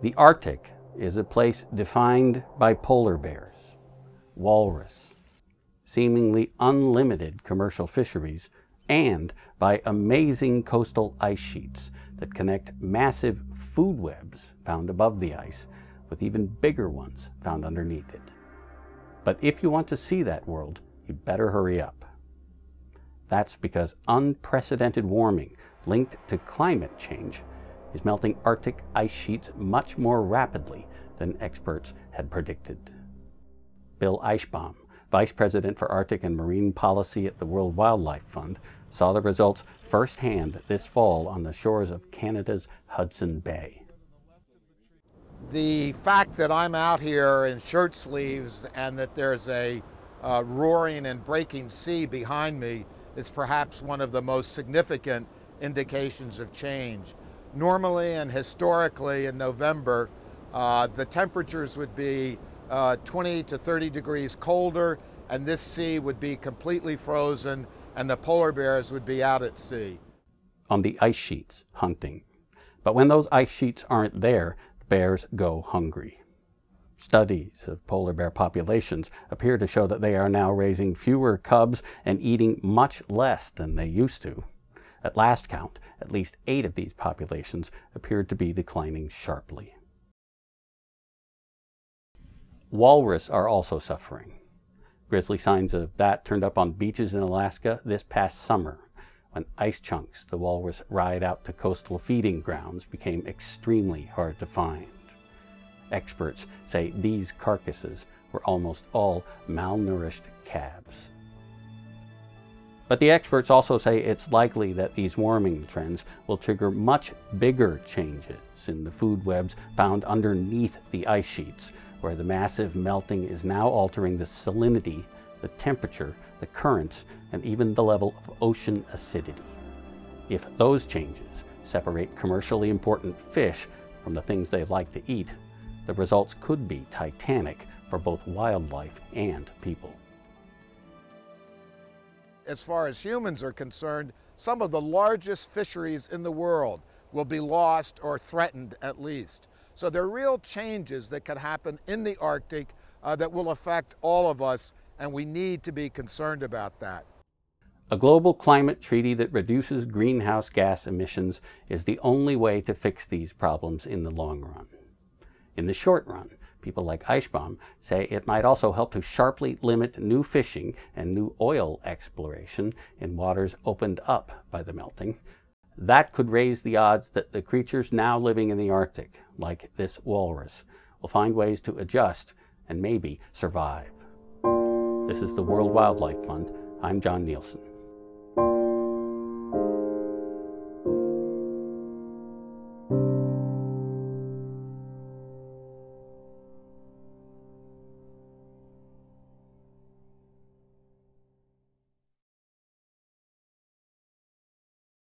The Arctic is a place defined by polar bears, walrus, seemingly unlimited commercial fisheries, and by amazing coastal ice sheets that connect massive food webs found above the ice with even bigger ones found underneath it. But if you want to see that world, you better hurry up. That's because unprecedented warming linked to climate change is melting Arctic ice sheets much more rapidly than experts had predicted. Bill Eichbaum, Vice President for Arctic and Marine Policy at the World Wildlife Fund, saw the results firsthand this fall on the shores of Canada's Hudson Bay. The fact that I'm out here in shirt sleeves and that there's a roaring and breaking sea behind me is perhaps one of the most significant indications of change. Normally and historically in November, the temperatures would be 20 to 30 degrees colder, and this sea would be completely frozen and the polar bears would be out at sea. On the ice sheets, hunting. But when those ice sheets aren't there, bears go hungry. Studies of polar bear populations appear to show that they are now raising fewer cubs and eating much less than they used to. At last count, at least 8 of these populations appeared to be declining sharply. Walrus are also suffering. Grisly signs of that turned up on beaches in Alaska this past summer, when ice chunks the walrus ride out to coastal feeding grounds became extremely hard to find. Experts say these carcasses were almost all malnourished calves. But the experts also say it's likely that these warming trends will trigger much bigger changes in the food webs found underneath the ice sheets, where the massive melting is now altering the salinity, the temperature, the currents, and even the level of ocean acidity. If those changes separate commercially important fish from the things they like to eat, the results could be titanic for both wildlife and people. As far as humans are concerned, some of the largest fisheries in the world will be lost or threatened at least. So there are real changes that could happen in the Arctic that will affect all of us, and we need to be concerned about that. A global climate treaty that reduces greenhouse gas emissions is the only way to fix these problems in the long run. In the short run, people like Eichbaum say it might also help to sharply limit new fishing and new oil exploration in waters opened up by the melting. That could raise the odds that the creatures now living in the Arctic, like this walrus, will find ways to adjust and maybe survive. This is the World Wildlife Fund. I'm John Nielsen.